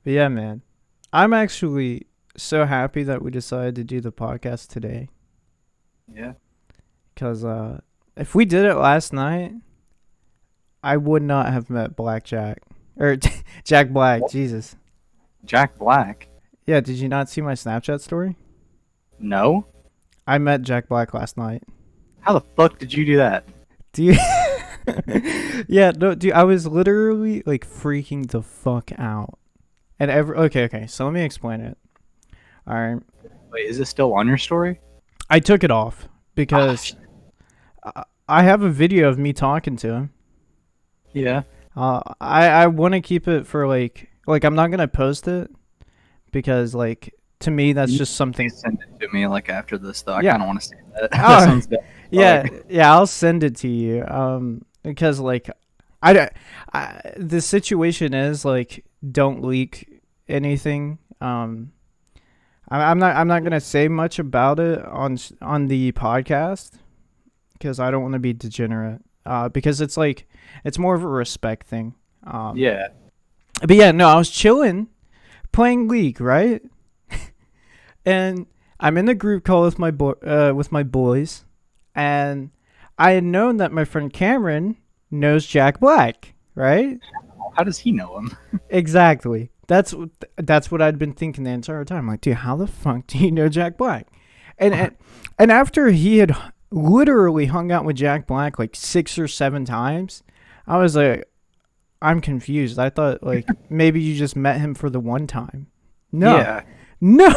But yeah, man, I'm actually so happy that we decided to do the podcast today. Yeah. Because if we did it last night, I would not have met Blackjack. Or Jack Black, What? Jesus. Jack Black? Yeah, did you not see my Snapchat story? No? I met Jack Black last night. How the fuck did you do that? Do you? Yeah, no, dude, I was literally like freaking the fuck out. And okay, so let me explain it. All right, Wait, is it still on your story? I took it off Ah, because I have a video of me talking to him. yeah. I want to keep it for like I'm not gonna post it because like to me that's You just something. please send it to me like after this though. I Yeah. kind of want to see that. That Oh, sounds bad. yeah, Fuck. yeah. I'll send it to you. Because like the situation is like don't leak anything. I'm not gonna say much about it on the podcast because I don't want to be degenerate. Because it's like it's more of a respect thing. Yeah. But yeah, no, I was chilling, playing League, right? And I'm in the group call with my boys, and I had known that my friend Cameron knows Jack Black, right? How does he know him? Exactly. That's what I'd been thinking the entire time. Like, dude, how the fuck do you know Jack Black? And after he had literally hung out with Jack Black like 6 or 7 times, I was like, I'm confused. I thought like maybe you just met him for the one time. No, Yeah. no.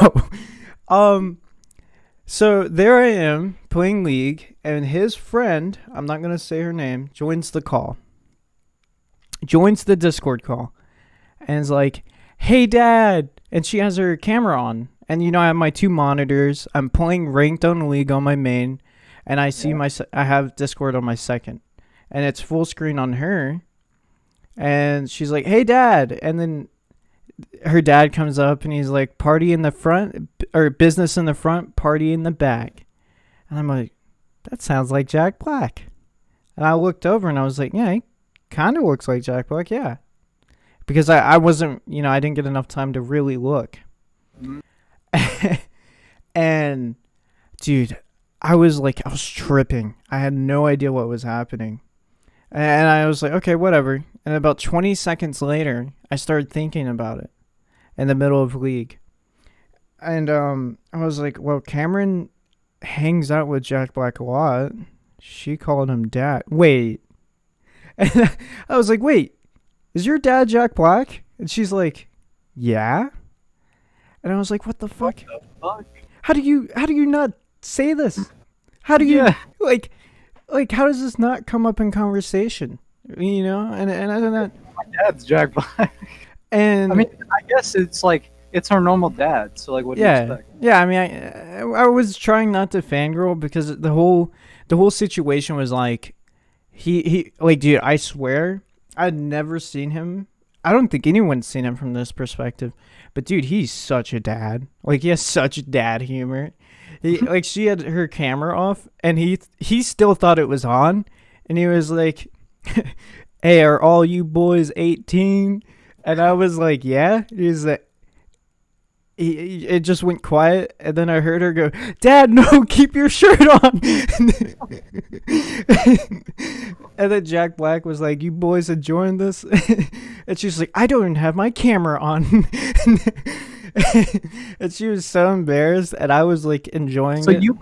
Um. So there I am playing League, and his friend, I'm not gonna say her name, joins the call, joins the Discord call, and is like, "Hey, Dad," and she has her camera on, and I have my two monitors. I'm playing ranked on League on my main, and I see Yeah. I have Discord on my second, and it's full screen on her, and she's like, "Hey, Dad," and then her dad comes up and he's like, "Party in the front or business in the front, party in the back," and I'm like, "That sounds like Jack Black," and I looked over and I was like, "Yeah, he kind of looks like Jack Black, yeah." Because I wasn't, I didn't get enough time to really look. Mm. And dude, I was tripping. I had no idea what was happening. And I was like, okay, whatever. And about 20 seconds later, I started thinking about it in the middle of League. And I was like, well, Cameron hangs out with Jack Black a lot. She called him dad. Wait. And I was like, wait, is your dad Jack Black? And she's like, yeah. And I was like, what the fuck? What the fuck? How do you not say this? How do you Yeah. like how does this not come up in conversation? And I don't know. My dad's Jack Black. And I mean, I guess it's like it's her normal dad. So like, what do you yeah. expect? Yeah, I mean I was trying not to fangirl because the whole situation was like he like, dude, I swear I'd never seen him. I don't think anyone's seen him from this perspective. But dude, he's such a dad. Like he has such dad humor. He like she had her camera off and he still thought it was on and he was like, "Hey, are all you boys 18?" And I was like, "Yeah." He's like it just went quiet and then I heard her go, "Dad, no, keep your shirt on." And then Jack Black was like, "You boys enjoying this?" And she's like, "I don't even have my camera on." And she was so embarrassed and I was like enjoying So it. you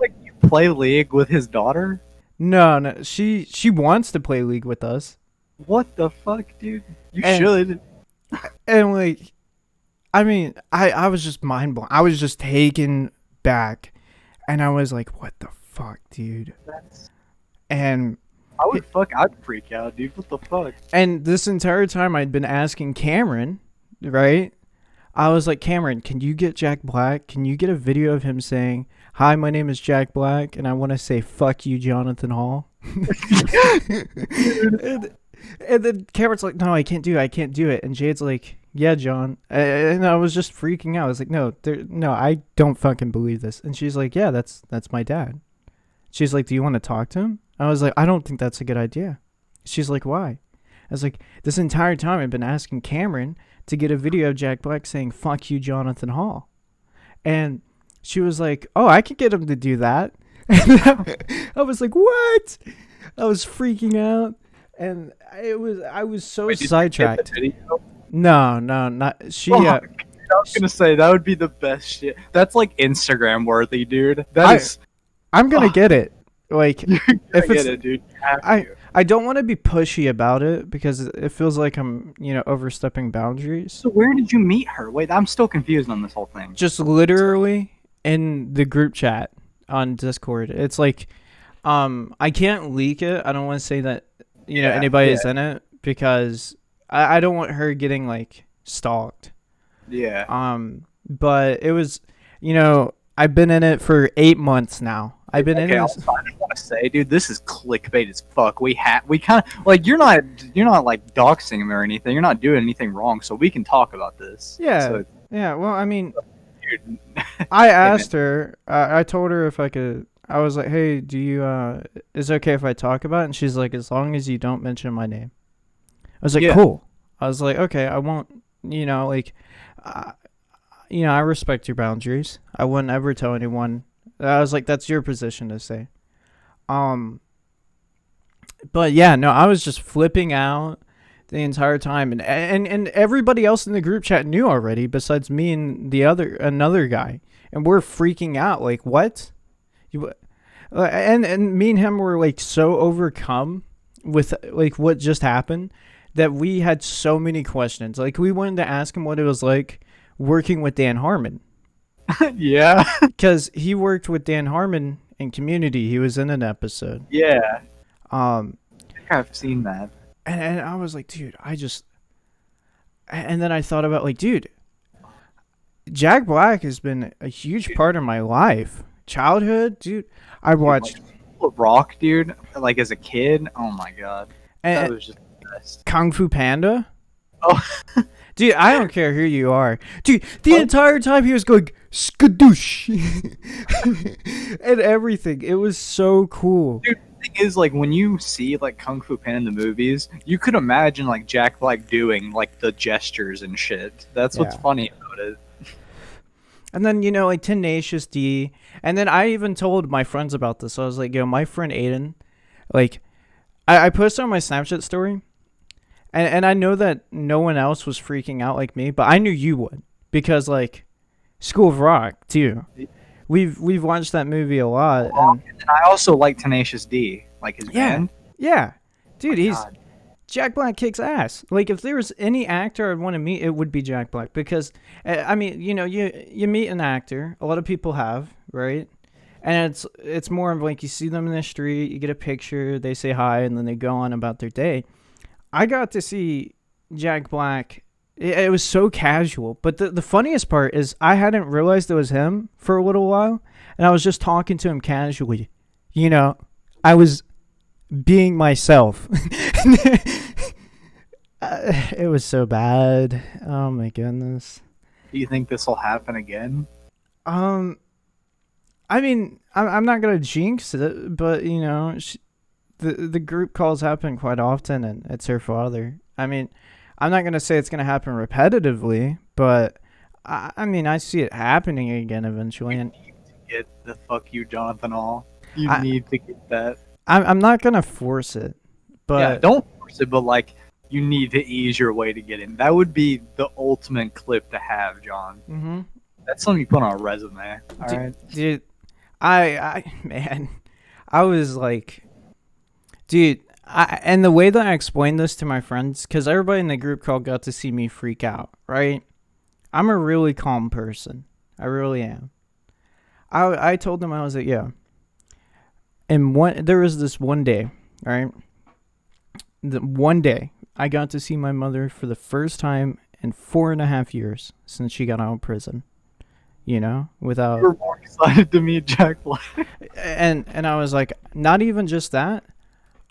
play League with his daughter? No, she wants to play League with us. What the fuck, dude? You And should. and like I mean, I was just mind blown. I was just taken back and I was like, "What the fuck, dude?" That's, And I'd freak out, dude. What the fuck? and this entire time I'd been asking Cameron, right? I was like, "Cameron, can you get Jack Black? Can you get a video of him saying, 'Hi, my name is Jack Black and I want to say fuck you, Jonathan Hall?'" and, and then Cameron's like, "No, I can't do it. I can't do it." And Jade's like, "Yeah, John." And I was just freaking out. I was like, no, I don't fucking believe this." And she's like, "Yeah, that's my dad." She's like, "Do you want to talk to him?" I was like, "I don't think that's a good idea." She's like, "Why?" I was like, this entire time I've been asking Cameron to get a video of Jack Black saying, fuck you, Jonathan Hall. And she was like, oh, I could get him to do that. And I was like, what? I was freaking out. And I was so Wait, did you get the sidetracked. video? No, not she. Oh, I was gonna say that would be the best shit. That's like Instagram worthy, dude. I'm gonna get it. Like, You're gonna if it's, get it, dude. You have I to. I don't want to be pushy about it because it feels like I'm overstepping boundaries. So where did you meet her? Wait, I'm still confused on this whole thing. Just literally in the group chat on Discord. It's like, I can't leak it. I don't want to say that anybody's in it because I don't want her getting like stalked. Yeah. But it was, I've been in it for 8 months now. I've been in Okay, it. I just want to say, dude, this is clickbait as fuck. We kind of like you're not like doxing him or anything. You're not doing anything wrong, so we can talk about this. Yeah. So, Yeah. Well, I mean, dude, I asked her. I told her if I could. I was like, "Hey, do you? Is it okay if I talk about it?" And she's like, "As long as you don't mention my name." I was like, Yeah. "Cool." I was like, "Okay, I won't." I respect your boundaries. I wouldn't ever tell anyone. I was like, "That's your position to say." But yeah, no, I was just flipping out the entire time, and everybody else in the group chat knew already, besides me and another guy, and we're freaking out. Like, what? And me and him were like so overcome with like what just happened that we had so many questions. Like, we wanted to ask him what it was like working with Dan Harmon, yeah. because he worked with Dan Harmon in Community. He was in an episode. Yeah. I think I've seen that. And I was like, dude, and then I thought about like, dude, Jack Black has been a huge part of my life. Childhood, dude. I watched Rock, dude, like as a kid. Oh my god. That was just the best. Kung Fu Panda. Oh. Dude, I don't care who you are. Dude, the entire time he was going skadoosh and everything. It was so cool. Dude, the thing is, like, when you see like Kung Fu Panda in the movies, you could imagine like Jack Black doing like the gestures and shit. That's what's funny about it. And then, like Tenacious D. And then I even told my friends about this. I was like, yo, my friend Aiden, like, I posted on my Snapchat story. And I know that no one else was freaking out like me, but I knew you would. Because, like, School of Rock, too. We've watched that movie a lot. And I also like Tenacious D, like his band. Yeah. Dude, God. Jack Black kicks ass. Like, if there was any actor I'd want to meet, it would be Jack Black. Because, I mean, you meet an actor. A lot of people have, right? And it's more of like you see them in the street, you get a picture, they say hi, and then they go on about their day. I got to see Jack Black. It was so casual. But the funniest part is I hadn't realized it was him for a little while. And I was just talking to him casually. I was being myself. It was so bad. Oh my goodness. Do you think this will happen again? I mean, I'm not gonna jinx it, but the group calls happen quite often, and it's her father. I mean, I'm not gonna say it's gonna happen repetitively, but I mean, I see it happening again eventually. And you need to get the fuck you, Jonathan Hall. You need to get that. I'm not gonna force it, but yeah, don't force it. But like, you need to ease your way to get in. That would be the ultimate clip to have, John. Mm-hmm. That's something you put on a resume. All right, dude. Man, I was like, dude. And the way that I explained this to my friends, because everybody in the group call got to see me freak out, right? I'm a really calm person. I really am. I told them, I was like, yeah. And there was this one day, right? One day, I got to see my mother for the first time in 4.5 years since she got out of prison. Without. You're more excited to meet Jack Black. And I was like, not even just that.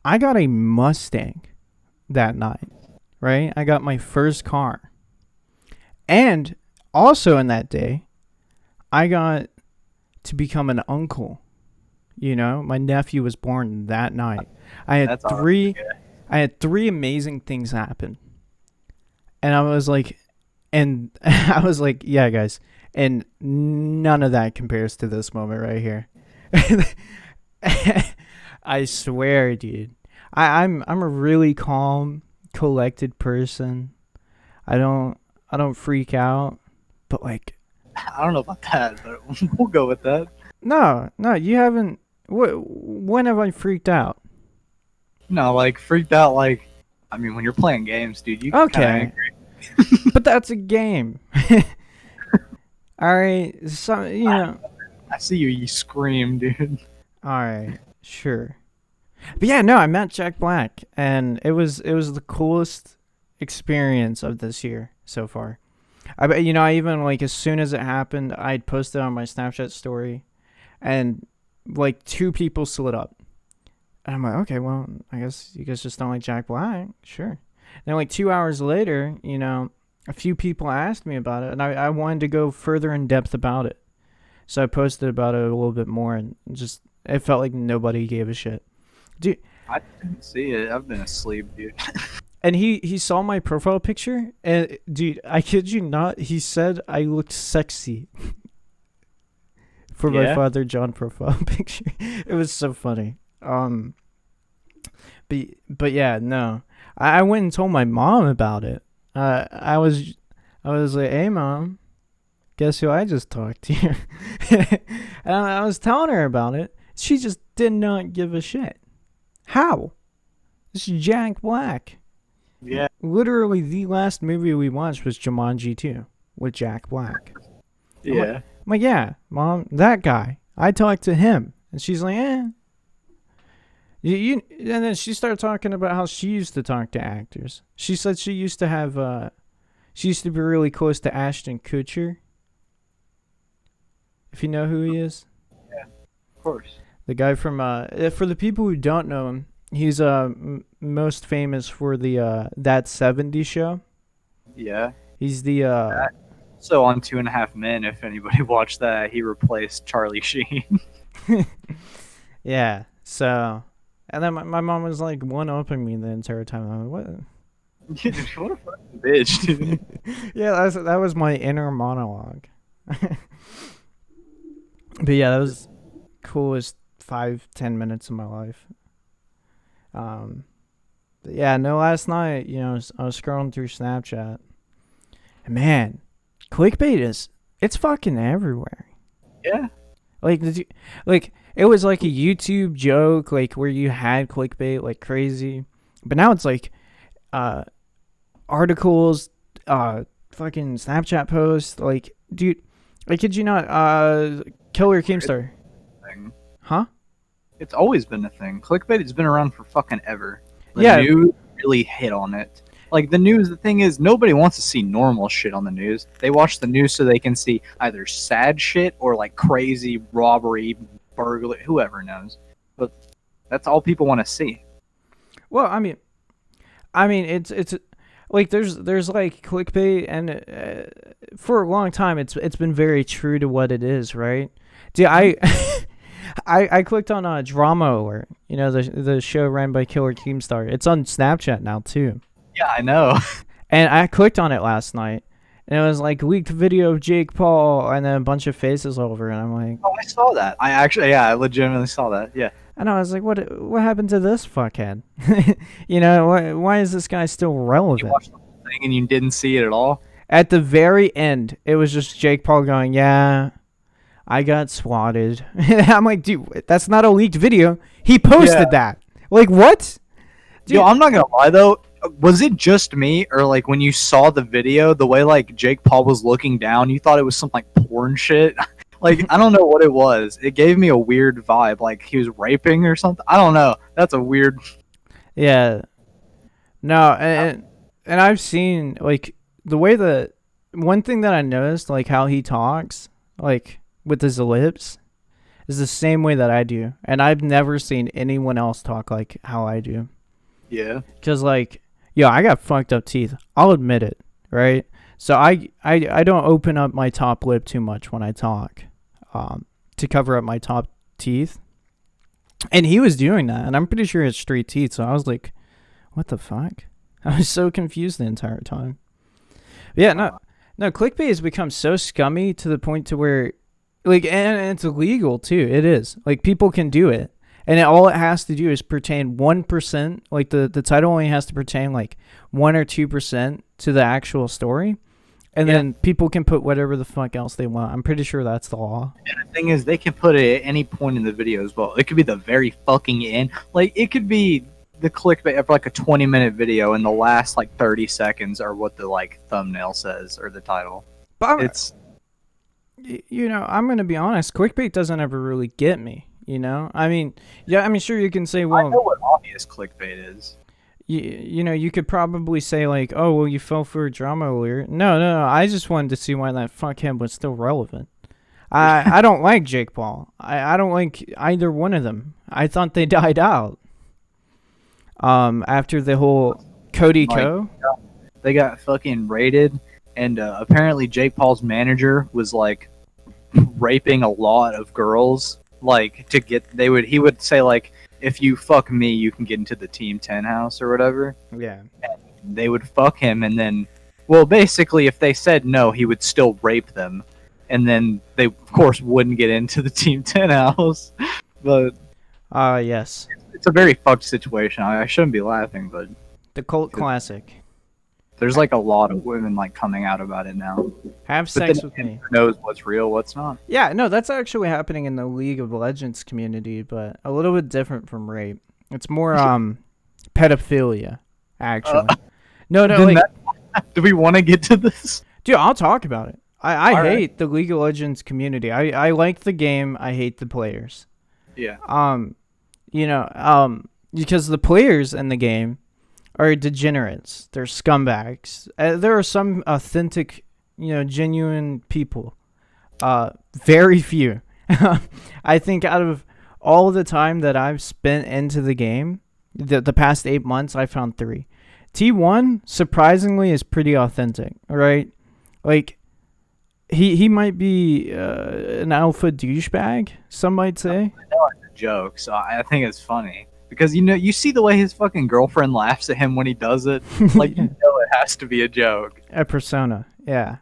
I got a Mustang that night, right? I got my first car. And also in that day, I got to become an uncle. My nephew was born that night. I had I had three amazing things happen, and I was like, and I was like, yeah, guys, and none of that compares to this moment right here. I swear, dude. I'm a really calm, collected person. I don't freak out, but like, I don't know about that, but we'll go with that. no, you haven't. When have I freaked out? No, like freaked out. Like, I mean, when you're playing games, dude, you kind of Okay, angry. but that's a game. All right, so you know. I see you. You scream, dude. All right, sure. But yeah, no, I met Jack Black, and it was the coolest experience of this year so far. I even like as soon as it happened, I'd posted on my Snapchat story, and like two people slid up, and I'm like, okay, well, I guess you guys just don't like Jack Black, sure. Then like 2 hours later, a few people asked me about it, and I wanted to go further in depth about it, so I posted about it a little bit more, and just it felt like nobody gave a shit, dude. I didn't see it. I've been asleep, dude. And he saw my profile picture, and dude, I kid you not, he said I looked sexy for my Yeah? Father John profile picture. It was so funny. But yeah, no, I went and told my mom about it. I was like, hey mom, guess who I just talked to? And I was telling her about it. She just did not give a shit. How? This is Jack Black. Yeah. Literally, the last movie we watched was Jumanji 2 with Jack Black. Yeah. I'm like, yeah, mom, that guy. I talked to him. And she's like, eh. And then she started talking about how she used to talk to actors. She said she used to be really close to Ashton Kutcher. If you know who he is. Of course. The guy from, for the people who don't know him, he's most famous for the That 70s Show. Yeah. He's the So on 2.5 Men, if anybody watched that, he replaced Charlie Sheen. yeah. So, and then my mom was like one-upping me the entire time. I'm like, what? Dude, what a fucking bitch, dude. Yeah, that was my inner monologue. But yeah, that was coolest 5-10 minutes of my life. But yeah, no, last night, I was scrolling through Snapchat, and man, clickbait it's fucking everywhere. Yeah. Like, it was like a YouTube joke, like where you had clickbait like crazy, but now it's like, articles, fucking Snapchat posts, like, dude, I kid you not, Killer Keemstar. Thing. Huh? It's always been a thing. Clickbait has been around for fucking ever. The Yeah. news really hit on it. Like the news, the thing is, nobody wants to see normal shit on the news. They watch the news so they can see either sad shit or like crazy robbery, burglary, whoever knows. But that's all people want to see. Well, I mean, it's like there's like clickbait, and for a long time it's been very true to what it is, right? Dude, I clicked on Drama Alert, the show ran by Killer Keemstar. It's on Snapchat now too, Yeah, I know. and I clicked on it last night, and it was like leaked video of Jake Paul, and then a bunch of faces over, and I'm like, Oh, I saw that. I legitimately saw that. Yeah. and I was like, what happened to this fuckhead? Why is this guy still You relevant? watched the whole thing and you didn't see it at all? At the very end, it was just Jake Paul going, yeah, I got swatted. I'm like, dude, that's not a leaked video. He posted that. Like, what? Dude. Yo, I'm not gonna lie though. Was it just me, or like when you saw the video, the way like Jake Paul was looking down, you thought it was some like porn shit? Like, I don't know what it was. It gave me a weird vibe, like he was raping or something. I don't know. That's a weird. Yeah. No, and I've seen, like, the way that, one thing that I noticed, like, how he talks, like, with his lips, is the same way that I do. And I've never seen anyone else talk like how I do. Yeah. Because, like, yo, I got fucked up teeth. I'll admit it, right? So I don't open up my top lip too much when I talk, to cover up my top teeth. And he was doing that, and I'm pretty sure it's straight teeth. So I was like, What the fuck? I was so confused the entire time. Yeah, no, clickbait has become so scummy to the point to where, like, and it's illegal too. It is. Like, people can do it. And all it has to do is pertain 1%. Like, the title only has to pertain, like, 1 or 2% to the actual story. And then people can put whatever the fuck else they want. I'm pretty sure that's the law. And the thing is, they can put it at any point in the video as well. It could be the very fucking end. Like, it could be the clickbait of like a 20-minute video, and the last like 30 seconds are what the like thumbnail says or the title. But It's I'm gonna be honest. Clickbait doesn't ever really get me. I mean, sure you can say, I well, know what obvious clickbait is. you could probably say like, oh, well, you fell for a drama alert. No. I just wanted to see why that fuckhead was still relevant. I don't like Jake Paul. I don't like either one of them. I thought they died out. After the whole Cody Co. They got fucking raided, and apparently Jake Paul's manager was like raping a lot of girls. Like he would say like, if you fuck me, you can get into the Team 10 house or whatever. Yeah. And they would fuck him, and then, well, basically, if they said no, he would still rape them, and then they of course wouldn't get into the Team 10 house. But yes. it's a very fucked situation. I shouldn't be laughing, but The cult classic. there's like a lot of women like coming out about it now. Have But sex then with me. who knows what's real, what's not. Yeah, no, that's actually happening in the League of Legends community, but a little bit different from rape. It's more pedophilia, actually. No, Then like, do we want to get to this? dude, I'll talk about it. I All right. hate the League of Legends community. I like the game. I hate the players. Yeah. Because the players in the game are degenerates. They're scumbags. There are some authentic, genuine people. Very few. I think out of all the time that I've spent into the game, the past 8 months, I found 3. T1, surprisingly, is pretty authentic, right? Like, he might be an alpha douchebag, some might say. I know it's a joke, so I think it's funny. Because, you see the way his fucking girlfriend laughs at him when he does it? Like, you know it has to be a joke. A persona, yeah.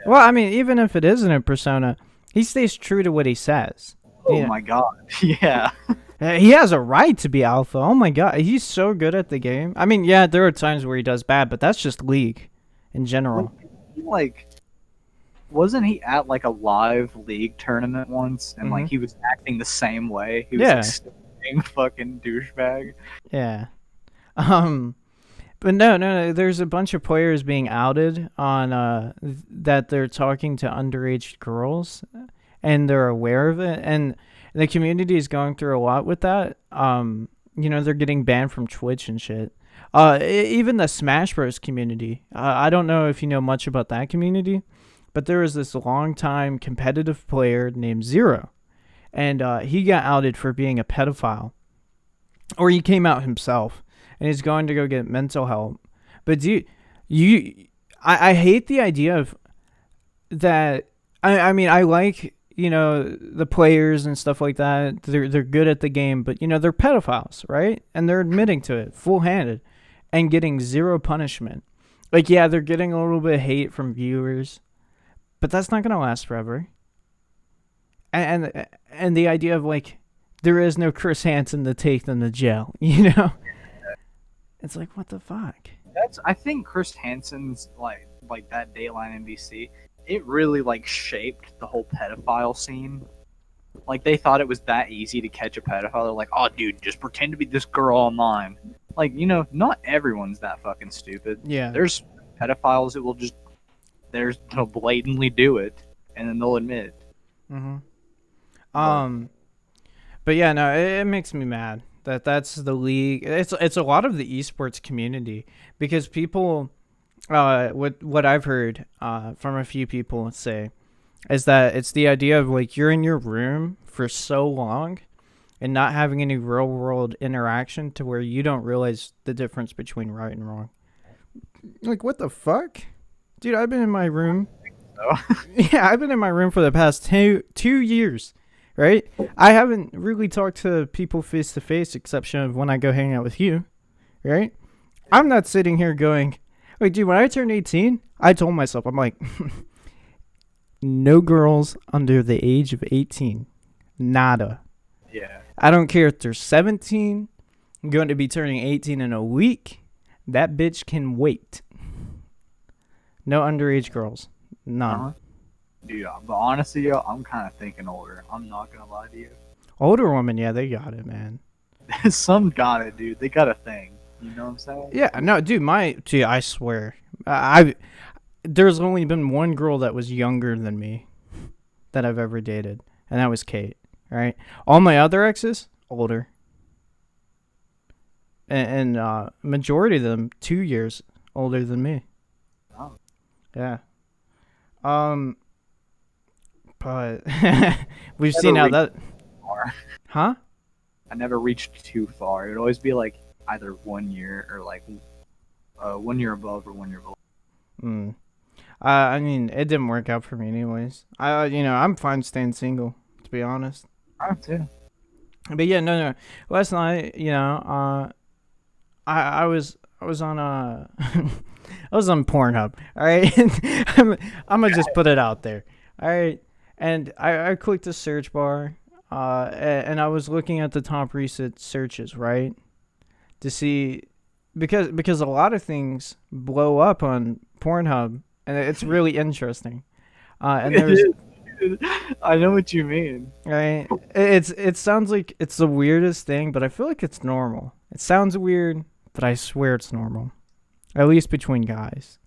Well, I mean, even if it isn't a persona, he stays true to what he says. Oh my god, yeah. He has a right to be alpha. Oh my god, he's so good at the game. I mean, yeah, there are times where he does bad, but that's just League in general. Like, wasn't he at like a live League tournament once, and like he was acting the same way? He was like stupid fucking douchebag. Yeah. But no, there's a bunch of players being outed on that they're talking to underage girls, and they're aware of it, and the community is going through a lot with that. They're getting banned from Twitch and shit. Even the Smash Bros community. I don't know if you know much about that community, but there was this long-time competitive player named Zero, and he got outed for being a pedophile, or he came out himself, and he's going to go get mental help. But I hate the idea of that. I mean, I like, the players and stuff like that. They're good at the game, but they're pedophiles, right? And they're admitting to it full-handed and getting zero punishment. Like, yeah, they're getting a little bit of hate from viewers, but that's not gonna last forever. And the idea of like, there is no Chris Hansen to take them to jail, It's like, what the fuck? I think Chris Hansen's like that Dateline NBC. It really like shaped the whole pedophile scene. Like, they thought it was that easy to catch a pedophile. They're like, oh, dude, just pretend to be this girl online. Like, not everyone's that fucking stupid. Yeah. There's pedophiles that they'll blatantly do it, and then they'll admit it. But yeah, no, it makes me mad that's the League. It's a lot of the esports community, because people, what I've heard from a few people say is that it's the idea of like, you're in your room for so long and not having any real world interaction to where you don't realize the difference between right and wrong. Like, what the fuck? Dude, I've been in my room. Yeah, I've been in my room for the past 2 years, right? I haven't really talked to people face to face, exception of when I go hang out with you, right? I'm not sitting here going, wait, dude, when I turned 18, I told myself, I'm like, no girls under the age of 18. Nada. Yeah. I don't care if they're 17, going to be turning 18 in a week. That bitch can wait. No underage girls. None. Uh-huh. Dude, but honestly, yo, I'm kind of thinking older. I'm not gonna lie to you. Older women, yeah, they got it, man. Some got it, dude. They got a thing. You know what I'm saying? Yeah, no, dude, I swear. I there's only been one girl that was younger than me that I've ever dated, and that was Kate, right? All my other exes, older. And majority of them 2 years older than me. Oh. Yeah. But we've seen how that. Far. Huh? I never reached too far. It would always be like either 1 year or like 1 year above or 1 year below. Mm. I mean, it didn't work out for me, anyways. I'm fine staying single, to be honest. I have too. But yeah, no. Last night, I was on I was on Pornhub. All right, I'm gonna just put it out there. All right, and I clicked the search bar, and I was looking at the top recent searches, right, to see because a lot of things blow up on Pornhub, and it's really interesting. And there's I know what you mean. right. It sounds like it's the weirdest thing, but I feel like it's normal. It sounds weird, but I swear it's normal. At least between guys.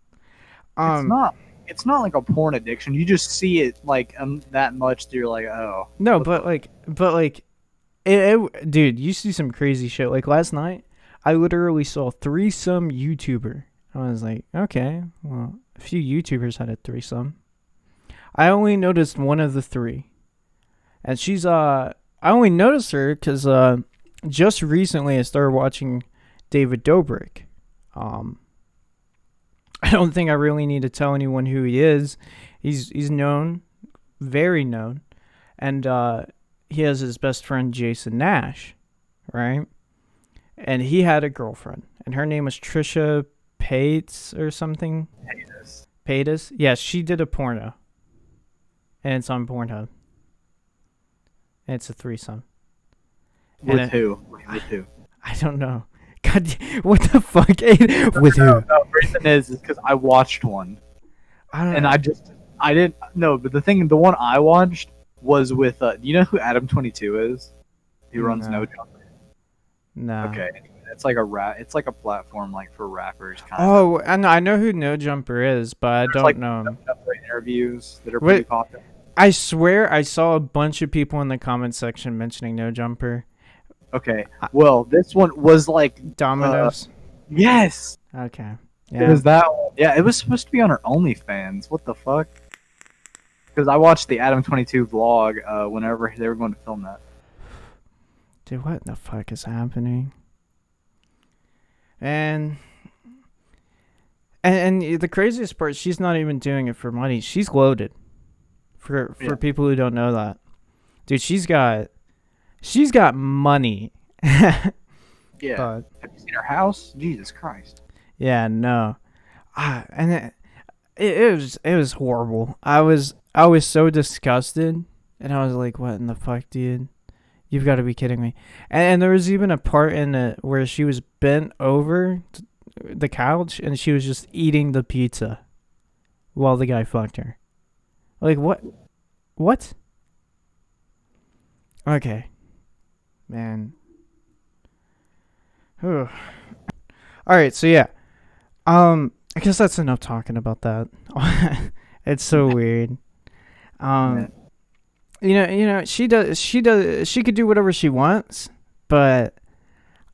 It's not like a porn addiction. You just see it like that much that you're like, oh. No, but dude, you see some crazy shit. Like last night, I literally saw threesome YouTuber. I was like, okay, well, a few YouTubers had a threesome. I only noticed one of the three, and she's I only noticed her because just recently I started watching David Dobrik. I don't think I really need to tell anyone who he is. He's known, very known, and he has his best friend Jason Nash, right? And he had a girlfriend, and her name was Trisha Paytas or something. Paytas. Yeah, she did a porno, and it's on Pornhub. And it's a threesome. With who? With who? I don't know. God, what the fuck? With who? No, the reason is because I watched one. I don't And know. I didn't know, but the one I watched was with do you know who Adam22 is? He runs No. No Jumper. No. Okay. It's like it's like a platform like for rappers kind Oh, I know who No Jumper is, but I don't like know him. interviews that are Wait. pretty popular. I swear I saw a bunch of people in the comment section mentioning No Jumper. Okay. Well, this one was like Dominoes. yes. Okay. It Yeah. was that one. Yeah, it was supposed to be on her OnlyFans. What the fuck? Because I watched the Adam22 vlog whenever they were going to film that. Dude, what the fuck is happening? And the craziest part, she's not even doing it for money. She's loaded. For Yeah. people who don't know that, dude, she's got money. Yeah. But Have you seen her house? Jesus Christ. yeah, no, and it was horrible. I was so disgusted, and I was like, "What in the fuck, dude? You've got to be kidding me!" And there was even a part in it where she was bent over the couch and she was just eating the pizza while the guy fucked her. Like what? What? Okay, man. Whew. All right, so yeah. I guess that's enough talking about that. It's so weird. She could do whatever she wants, but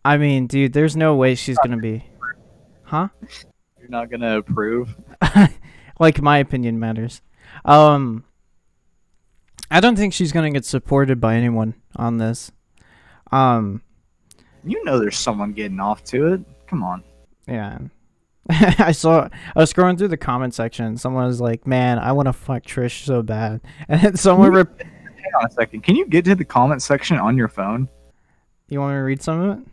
I mean, dude, there's no way she's gonna be, huh? You're not gonna approve? Like my opinion matters. I don't think she's gonna get supported by anyone on this. You know there's someone getting off to it. Come on. Yeah. I was scrolling through the comment section and someone was like, man, I want to fuck Trish so bad. And then someone Hang on a second. Can you get to the comment section on your phone? you want me to read some of it?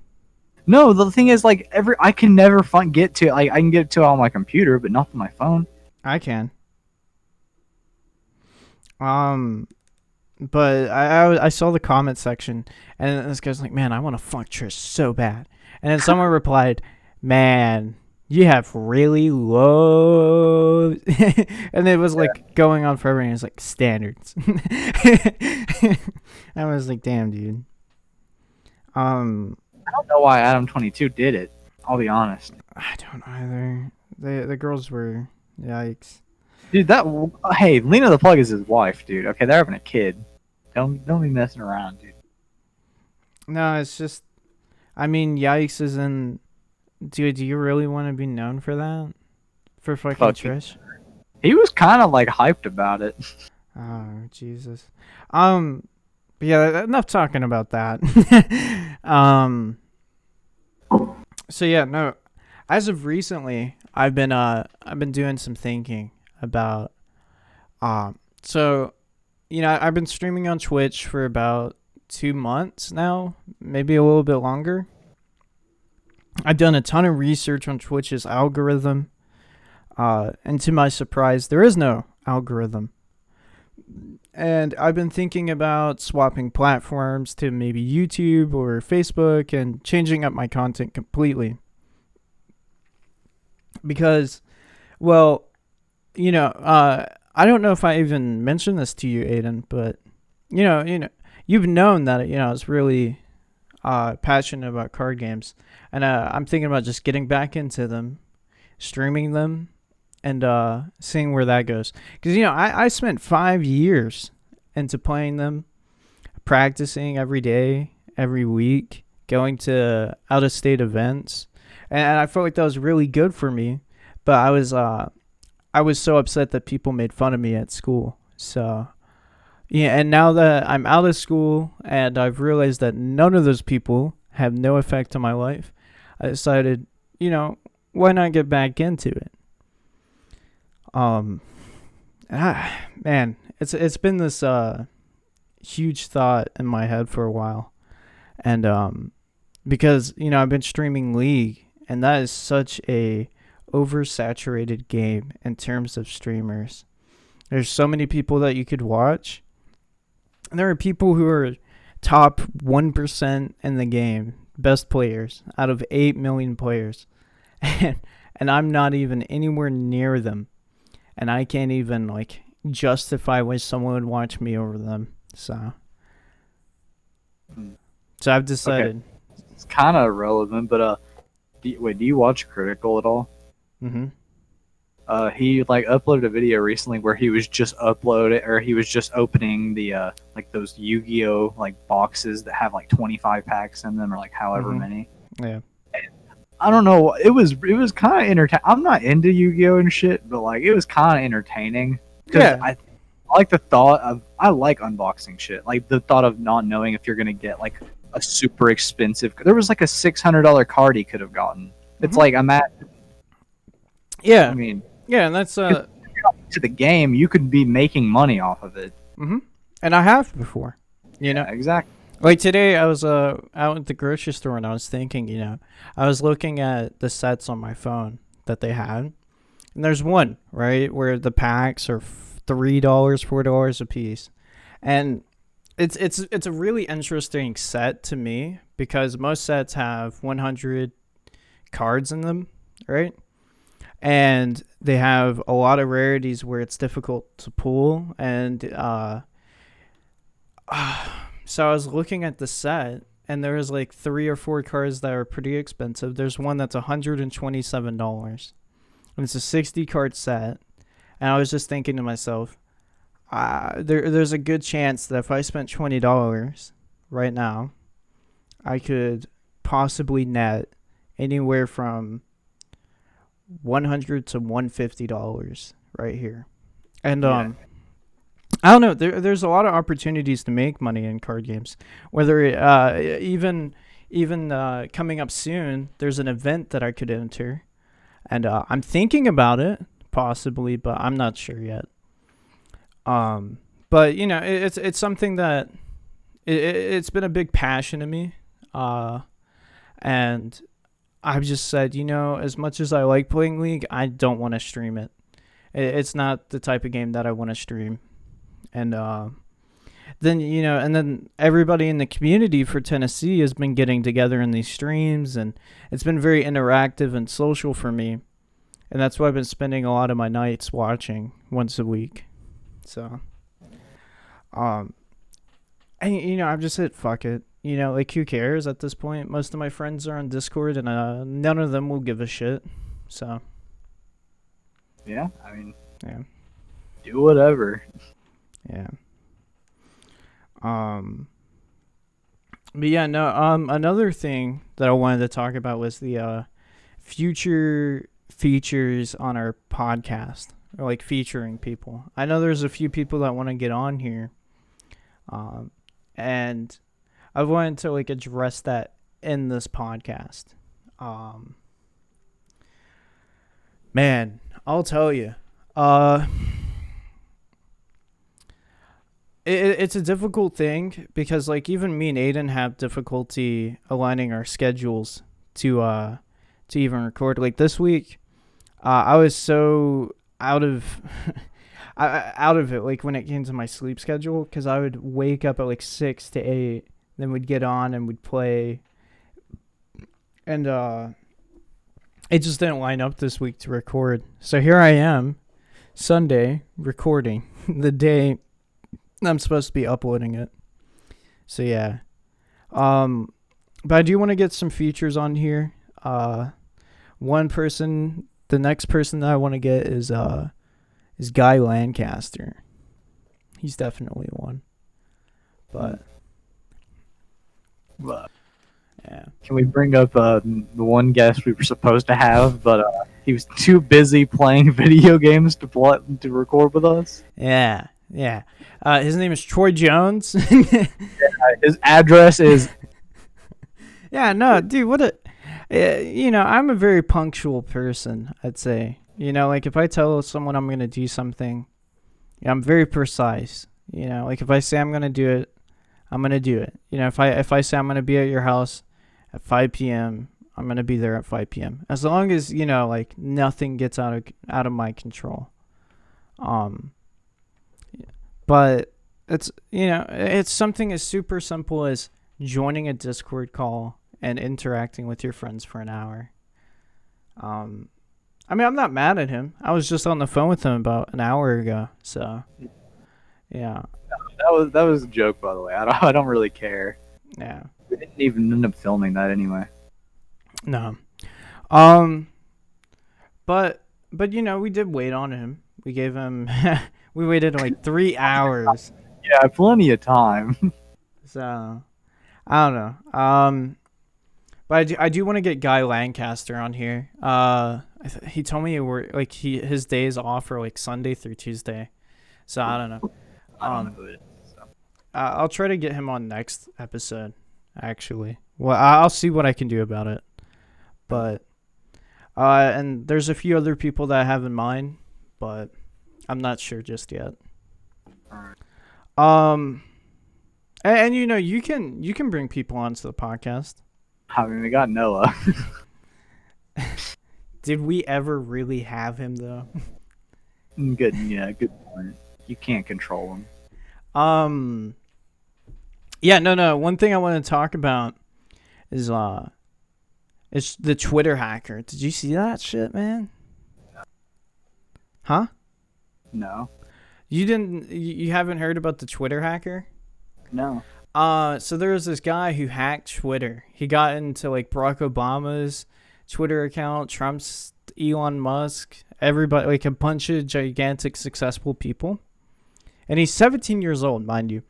No, the thing is, like, I can never get to, like, I can get to it on my computer, but not on my phone. I can. Um, but I saw the comment section, and this guy's like, "Man, I want to fuck Trish so bad," and then someone replied, "Man, you have really low," and it was like going on forever, and it's like standards. I was like, "Damn, dude." I don't know why Adam22 did it. I'll be honest. I don't either. The girls were yikes. Dude, hey, Lena the Plug is his wife, dude. Okay, they're having a kid. Don't be messing around, dude. No, it's just, I mean, yikes is in. Dude, do you really want to be known for that? For fucking Trish? He was kind of like hyped about it. Oh, Jesus. But yeah, enough talking about that. So yeah, no. As of recently, I've been doing some thinking about so I've been streaming on Twitch for about 2 months now, maybe a little bit longer. I've done a ton of research on Twitch's algorithm, and to my surprise, there is no algorithm. And I've been thinking about swapping platforms to maybe YouTube or Facebook and changing up my content completely. Because, well, I don't know if I even mentioned this to you, Aiden, but you've known that I was really passionate about card games, and I'm thinking about just getting back into them, streaming them, and seeing where that goes. Because I spent 5 years into playing them, practicing every day, every week, going to out of state events, and I felt like that was really good for me. But I was so upset that people made fun of me at school. So yeah, and now that I'm out of school and I've realized that none of those people have no effect on my life, I decided, why not get back into it? Man, it's been this huge thought in my head for a while, and because I've been streaming League, and that is such a oversaturated game in terms of streamers. There's so many people that you could watch, and there are people who are top 1% in the game, best players out of 8 million players, and I'm not even anywhere near them, and I can't even justify why someone would watch me over them. So I've decided. Okay. It's kind of irrelevant, but do you watch Critical at all? Mm-hmm. He uploaded a video recently where he was just opening the those Yu-Gi-Oh boxes that have 25 packs in them, or however many. Yeah. And I don't know. It was kind of entertaining. I'm not into Yu-Gi-Oh and shit, but it was kind of entertaining. Yeah. I like the thought of I like unboxing shit. Like the thought of not knowing if you're gonna get a super expensive. There was a $600 card he could have gotten. It's I'm at. Yeah. I mean. Yeah, and that's to the game, you could be making money off of it. Mm-hmm. And I have before. Yeah, exactly. Like today, I was out at the grocery store and I was thinking, I was looking at the sets on my phone that they had, and there's one right where the packs are $3, $4 a piece, and it's a really interesting set to me because most sets have 100 cards in them, right? And they have a lot of rarities where it's difficult to pull. And so I was looking at the set, and there was 3 or 4 cards that are pretty expensive. There's one that's $127. And it's a 60 card set. And I was just thinking to myself, there's a good chance that if I spent $20 right now, I could possibly net anywhere from $100 to $150 right here. And I don't know, there's a lot of opportunities to make money in card games, whether even coming up soon there's an event that I could enter, and I'm thinking about it possibly, but I'm not sure yet. But it's something that it's been a big passion to me, And I've just said, as much as I like playing League, I don't want to stream it. It's not the type of game that I want to stream. And then everybody in the community for Tennessee has been getting together in these streams, and it's been very interactive and social for me. And that's why I've been spending a lot of my nights watching once a week. So, and I've just said, fuck it. Who cares at this point? Most of my friends are on Discord, and none of them will give a shit. So. Yeah, I mean. Yeah. Do whatever. Yeah. But yeah, no. Another thing that I wanted to talk about was the future features on our podcast, or like featuring people. I know there's a few people that want to get on here, and I wanted to like address that in this podcast. Man, I'll tell you, it's a difficult thing because like even me and Aiden have difficulty aligning our schedules to even record. Like this week, I was so out of out of it like when it came to my sleep schedule, because I would wake up at like 6 to 8, then we'd get on and we'd play, and it just didn't line up this week to record. So here I am, Sunday, recording the day I'm supposed to be uploading it. So yeah. But I do want to get some features on here. The next person that I want to get is Guy Lancaster. He's definitely one. But yeah. Can we bring up the one guest we were supposed to have, but he was too busy playing video games to record with us? Yeah. His name is Troy Jones. His address is. Yeah, no, dude, what a. I'm a very punctual person, I'd say. Like if I tell someone I'm going to do something, I'm very precise. Like if I say I'm going to do it, I'm going to do it. If I say I'm going to be at your house at 5 p.m., I'm going to be there at 5 p.m. As long as, like nothing gets out of my control. But it's something as super simple as joining a Discord call and interacting with your friends for an hour. I'm not mad at him. I was just on the phone with him about an hour ago. So, yeah. That was a joke, by the way. I don't really care. Yeah. We didn't even end up filming that anyway. No. But we did wait on him. We gave him. We waited like 3 hours. Yeah, plenty of time. So, I don't know. But I do want to get Guy Lancaster on here. He told me his days off are like Sunday through Tuesday. So I don't know. I don't know who it is. So. I'll try to get him on next episode. Actually, well, I'll see what I can do about it. But and there's a few other people that I have in mind, but I'm not sure just yet. All right. And you can bring people onto the podcast. I mean, we got Noah. Did we ever really have him though? Good point. You can't control him. Yeah, no. One thing I want to talk about is it's the Twitter hacker. Did you see that shit, man? Huh? No. You haven't heard about the Twitter hacker? No. So there was this guy who hacked Twitter. He got into like Barack Obama's Twitter account, Trump's, Elon Musk, everybody, like a bunch of gigantic successful people. And he's 17 years old, mind you.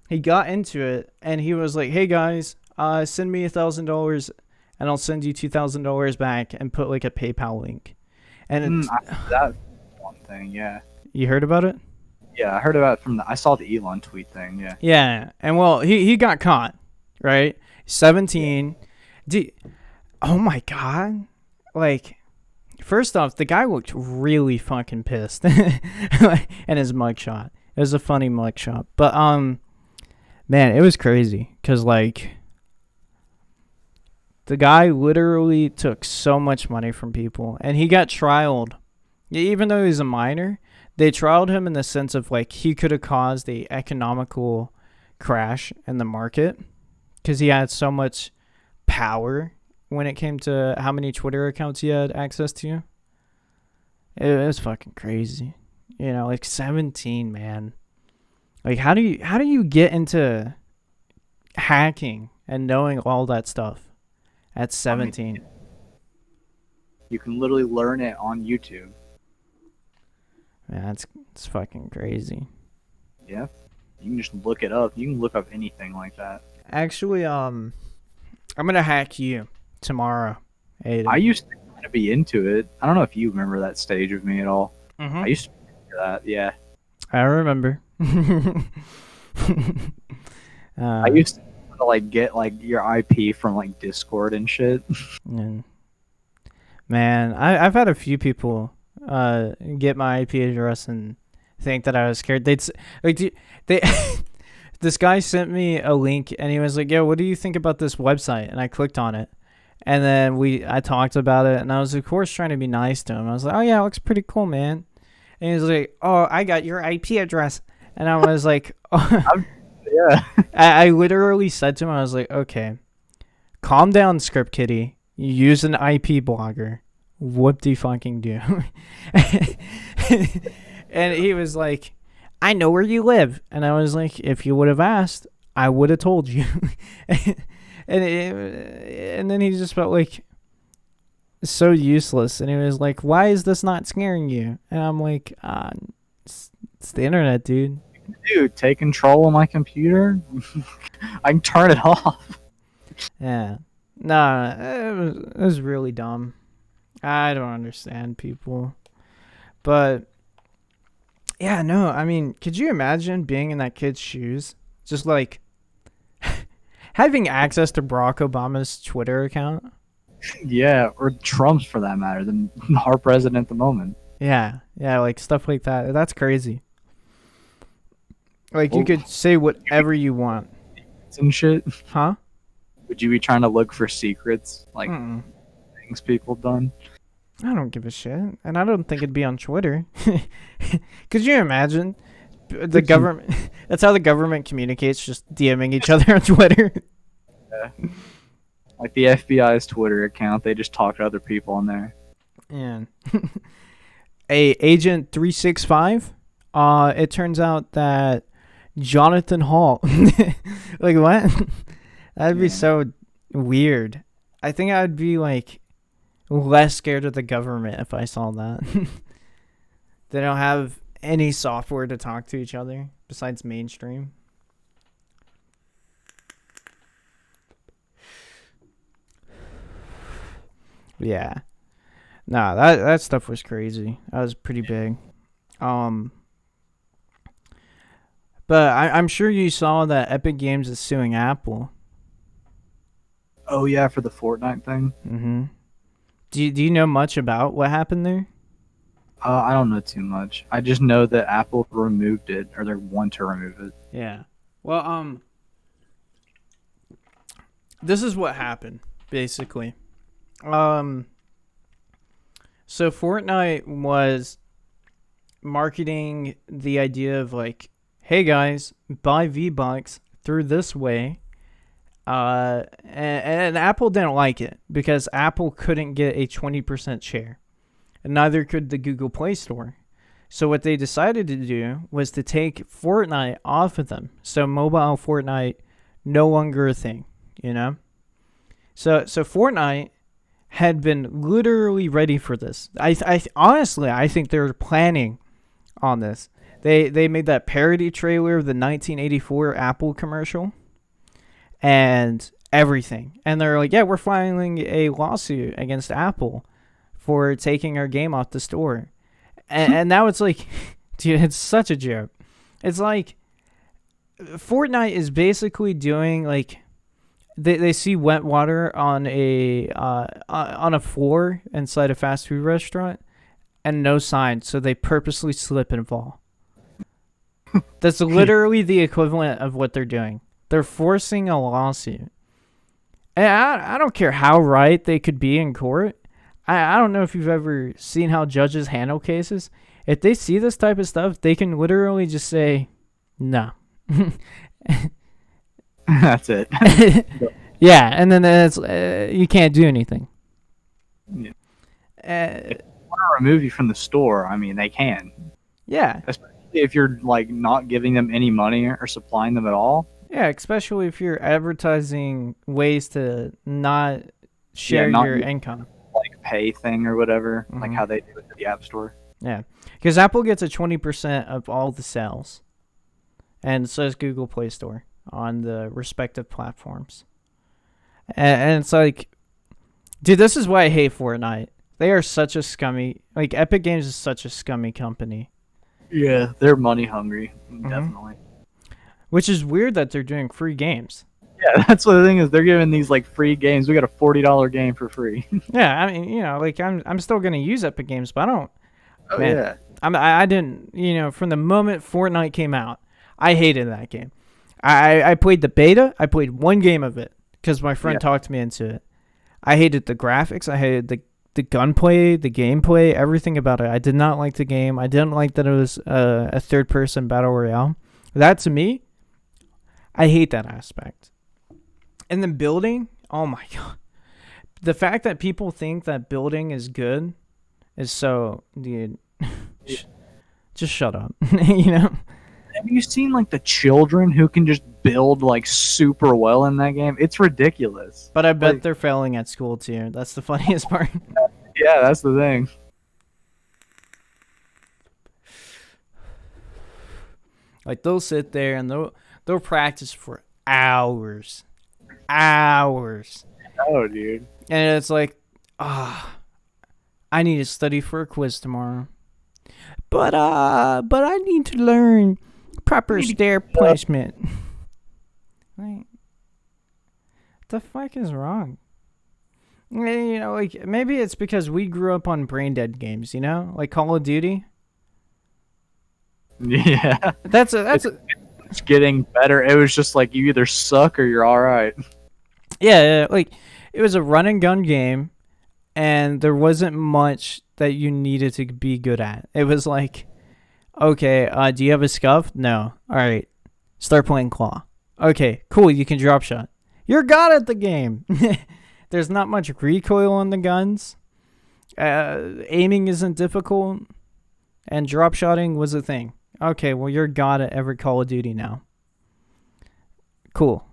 He got into it and he was like, "Hey guys, send me $1,000 and I'll send you $2,000 back," and put like a PayPal link. And that one thing, yeah. You heard about it? Yeah, I heard about it I saw the Elon tweet thing, yeah. Yeah, and well, he got caught, right? 17. Oh my god. Like, first off, the guy looked really fucking pissed. And his mugshot. It was a funny mugshot. But, man, it was crazy. Because, like, The guy literally took so much money from people, and he got trialed. Even though he's a minor, they trialed him in the sense of like he could have caused a economical crash in the market because he had so much power when it came to how many Twitter accounts he had access to. It was fucking crazy. You know, like 17, man. Like how do you get into hacking and knowing all that stuff at 17? I mean, you can literally learn it on YouTube. Man, it's fucking crazy. Yeah. You can just look it up. You can look up anything like that. Actually, I'm gonna hack you tomorrow, Aiden. I used to kind of be into it. I don't know if you remember that stage of me at all. Mm-hmm. I used to be into that, yeah. I remember. I used to like get like your IP from like Discord and shit. And, man, I've had a few people get my IP address and think that I was scared. They this guy sent me a link and he was like, "Yo, what do you think about this website?" And I clicked on it. And then I talked about it, and I was of course trying to be nice to him. I was like, "Oh yeah, it looks pretty cool, man." And he was like, "Oh, I got your IP address." And I was like, oh. Yeah. I literally said to him, I was like, "Okay, calm down, Script Kitty. You use an IP blogger. Whoop de fucking do." And he was like, "I know where you live." And I was like, "If you would have asked, I would have told you." And then he just felt like so useless. And he was like, "Why is this not scaring you?" And I'm like, it's the internet, dude. Dude, take control of my computer. I can turn it off. Yeah. Nah, it was really dumb. I don't understand people. But, yeah, no, I mean, could you imagine being in that kid's shoes? Just like having access to Barack Obama's Twitter account? Yeah, or Trump's for that matter, our president at the moment. Yeah, like stuff like that. That's crazy. Like, you could say whatever you want. And shit. Huh? Would you be trying to look for secrets? Like, things people done? I don't give a shit. And I don't think it'd be on Twitter. Could you imagine? The government... That's how the government communicates, just DMing each other on Twitter. Yeah. Like the FBI's Twitter account, they just talk to other people on there. And Agent 365, it turns out that Jonathan Hall... like, what? That'd be so weird. I think I'd be, like, less scared of the government if I saw that. They don't have any software to talk to each other besides mainstream. Yeah. Nah, that stuff was crazy. That was pretty big. But I'm sure you saw that Epic Games is suing Apple. Oh yeah, for the Fortnite thing. Mm-hmm. Do you know much about what happened there? I don't know too much. I just know that Apple removed it, or they want to remove it. Yeah. Well, this is what happened, basically. So Fortnite was marketing the idea of like, hey guys, buy V-Bucks through this way. And Apple didn't like it because Apple couldn't get a 20% share. And neither could the Google Play Store. So what they decided to do was to take Fortnite off of them. So mobile Fortnite, no longer a thing, you know? So Fortnite had been literally ready for this. I honestly, I think they were planning on this. They made that parody trailer of the 1984 Apple commercial and everything. And they're like, yeah, we're filing a lawsuit against Apple for taking our game off the store. And now it's like, dude, it's such a joke. It's like Fortnite is basically doing like they see wet water on a floor inside a fast food restaurant and no sign, so they purposely slip and fall. That's literally the equivalent of what they're doing. They're forcing a lawsuit. And I don't care how right they could be in court. I don't know if you've ever seen how judges handle cases. If they see this type of stuff, they can literally just say, no. That's it. Yeah, and then it's you can't do anything. Yeah. Uh, If they want to remove you from the store, I mean, they can. yeah, Especially if you're like not giving them any money or supplying them at all. yeah, especially if you're advertising ways to not share not your use, income. like pay thing or whatever, like Mhm. how they do it at the App Store. Yeah, because Apple gets a 20% of all the sales, and so does Google Play Store on the respective platforms. And it's like, dude, this is why I hate Fortnite. They are such a scummy. Like Epic Games is such a scummy company. Yeah, they're money hungry, definitely. Which is weird that they're doing free games. Yeah, that's what the thing is. They're giving these like free games. We got a $40 game for free. Yeah, I mean, like I'm still gonna use Epic Games, but I don't. Oh Man, yeah. I didn't. From the moment Fortnite came out, I hated that game. I played the beta. I played one game of it because my friend talked me into it. I hated the graphics. I hated the gunplay, the gameplay, everything about it. I did not like the game. I didn't like that it was a third-person battle royale. That to me, I hate that aspect. And then building, oh my god, the fact that people think that building is good is so, dude. Just shut up. Have you seen like the children who can just build like super well in that game? It's ridiculous. But I bet Like, they're failing at school too. That's the funniest part. yeah, that's the thing. Like they'll sit there and they'll practice for hours, hours, Oh, dude. and it's like, I need to study for a quiz tomorrow. But I need to learn proper stair placement. Like, the fuck is wrong? Like maybe it's because we grew up on brain dead games, like Call of Duty. Yeah. It's It's getting better. It was just like you either suck or you're all right. yeah, like it was a run and gun game, and there wasn't much that you needed to be good at. It was like, okay, do you have a scuff? No. All right, start playing claw. Okay, cool. You can drop shot. You're god at the game. There's not much recoil on the guns. Aiming isn't difficult, and drop shotting was a thing. Okay, well you're god at every Call of Duty now. Cool.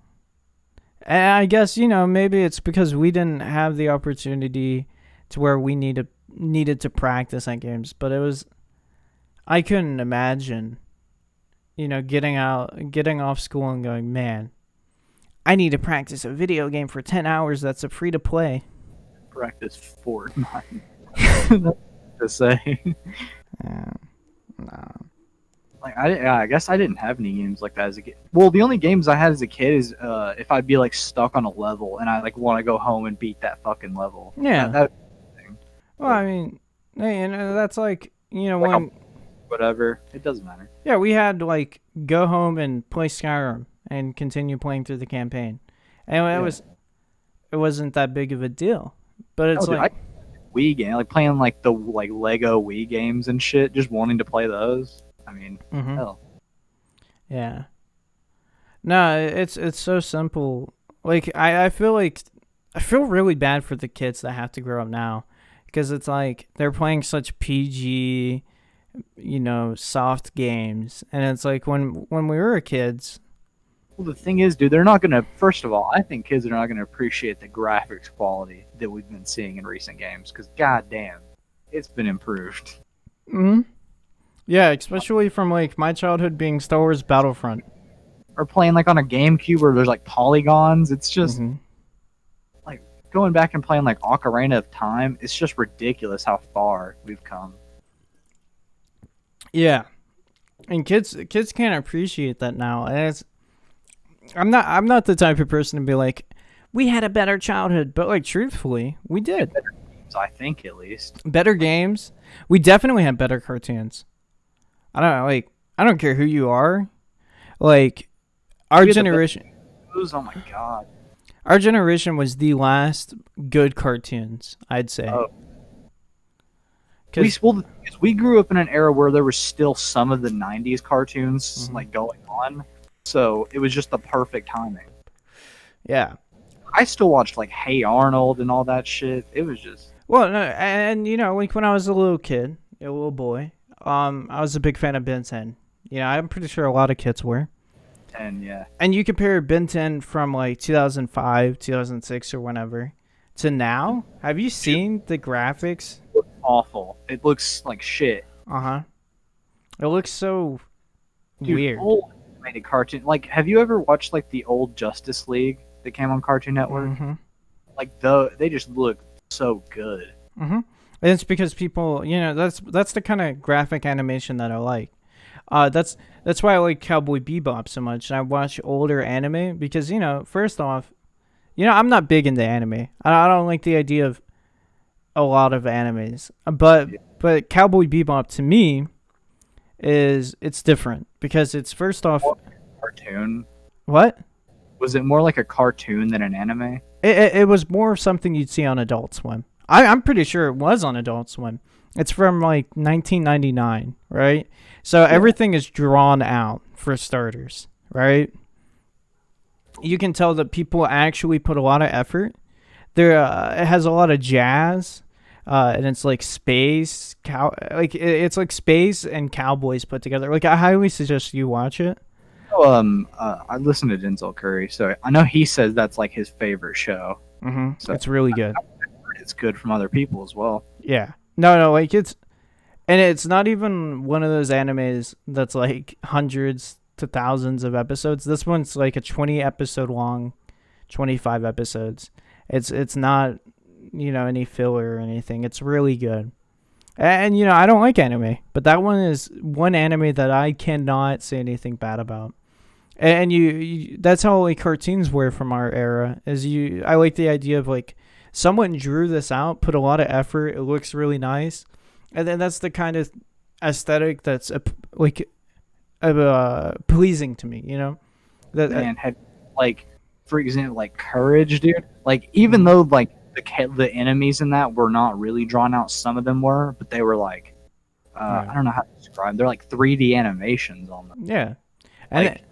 And I guess maybe it's because we didn't have the opportunity to where we needed to practice at games, but I couldn't imagine, getting off school and going, man, I need to practice a video game for 10 hours that's a free to play. Practice Fortnite. To say. No. Like I guess I didn't have any games like that as a kid. Well, the only games I had as a kid is if I'd be like stuck on a level and I like want to go home and beat that fucking level. Yeah. That Well, I mean, that's like, like when whatever. It doesn't matter. yeah, we had to like go home and play Skyrim and continue playing through the campaign. And it wasn't that big of a deal. But it's Wii game, like playing like the Lego Wii games and shit, just wanting to play those. I mean, hell. Yeah. No, it's so simple. Like I feel really bad for the kids that have to grow up now, because it's like they're playing such PG, soft games, and it's like when we were kids. Well, the thing is, dude, they're not gonna. First of all, I think kids are not gonna appreciate the graphics quality that we've been seeing in recent games, because goddamn, it's been improved. Yeah, especially from like my childhood being Star Wars Battlefront. Or playing like on a GameCube where there's like polygons. It's just like going back and playing like Ocarina of Time. It's just ridiculous how far we've come. Yeah, and kids can't appreciate that now. And I'm not the type of person to be like, we had a better childhood, but like truthfully, we did. Better games, I think, at least. Better games. We definitely had better cartoons. I don't know, like I don't care who you are, like our generation. Oh my god. Our generation was the last good cartoons, I'd say. Oh, Cause well, the thing is, we grew up in an era where there was still some of the '90s cartoons mhm. like going on, so it was just the perfect timing. Yeah. I still watched like Hey Arnold and all that shit. It was just Well, no, and like when I was a little kid, a little boy, I was a big fan of Ben 10. I'm pretty sure a lot of kids were. and yeah, And you compare Ben 10 from like 2005, 2006, or whenever to now. Have you dude, seen the graphics? it looks awful. It looks like shit. Uh huh. It looks so Dude, weird. old animated cartoon. Like, have you ever watched like the old Justice League that came on Cartoon Network? Mm-hmm. Like, they just look so good. Mm-hmm. And it's because people, that's the kind of graphic animation that I like. That's why I like Cowboy Bebop so much. And I watch older anime because first off, I'm not big into anime. I don't like the idea of a lot of animes. But Cowboy Bebop to me it's different because it's first off More like a cartoon. what Was it more like a cartoon than an anime? it was more of something you'd see on Adult Swim. I'm pretty sure it was on Adult Swim. It's from like 1999, right? So everything is drawn out for starters, right? You can tell that people actually put a lot of effort. It has a lot of jazz, and it's like it's like space and cowboys put together. Like I highly suggest you watch it. Oh, I listened to Denzel Curry, so I know he says that's like his favorite show. So It's really good. it's good from other people as well. Yeah. No, like it's not even one of those animes that's like hundreds to thousands of episodes. This one's like a 20 episode long, 25 episodes. It's not, any filler or anything. It's really good. And I don't like anime, but that one is one anime that I cannot say anything bad about. And that's how like cartoons were from our era. I like the idea of like someone drew this out, put a lot of effort. It looks really nice, and then that's the kind of aesthetic that's like pleasing to me. That Man, had like, for example, like Courage, dude. Like, even though like the enemies in that were not really drawn out, some of them were, but they were like, yeah. I don't know how to describe. They're like 3D animations on them. Yeah, and Like,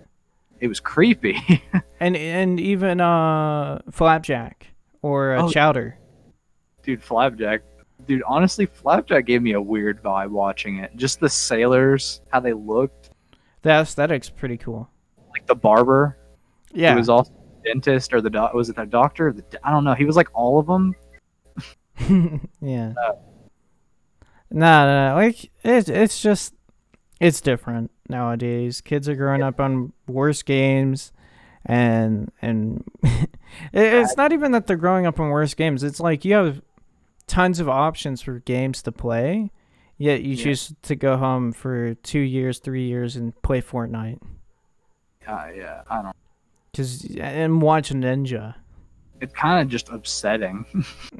it was creepy. and even Flapjack or Oh, Chowder. dude, Flapjack. Dude, honestly, Flapjack gave me a weird vibe watching it. Just the sailors, how they looked. The aesthetic's pretty cool. Like the barber, Yeah. who was also the dentist, or was it the doctor? I don't know. He was like all of them. Yeah. Uh, No. Like it's just it's different nowadays. Kids are growing up on worse games, and it's not even that they're growing up on worse games. It's like you have tons of options for games to play, yet you Yeah. choose to go home for 2 years, 3 years, and play Fortnite. Yeah, I don't. And watch Ninja. It's kind of just upsetting.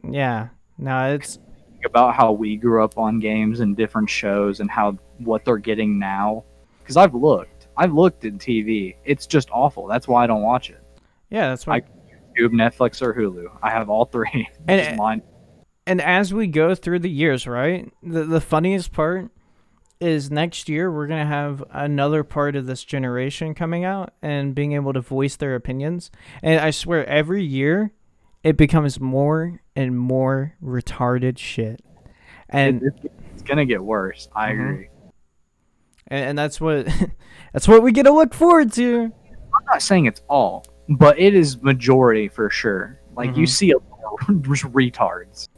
Yeah. No, it's About how we grew up on games and different shows and how what they're getting now. Because I've looked at TV. It's just awful. That's why I don't watch it. yeah. That's why. YouTube, Netflix, or Hulu. I have all three. And Just mine. And as we go through the years, right? The funniest part is next year we're gonna have another part of this generation coming out and being able to voice their opinions. And I swear, every year it becomes more and more retarded shit. And It's gonna get worse. I Mhm. agree. and that's what that's what we get to look forward to. I'm not saying it's all, but it is majority for sure. Like you Mhm. see a lot of retards.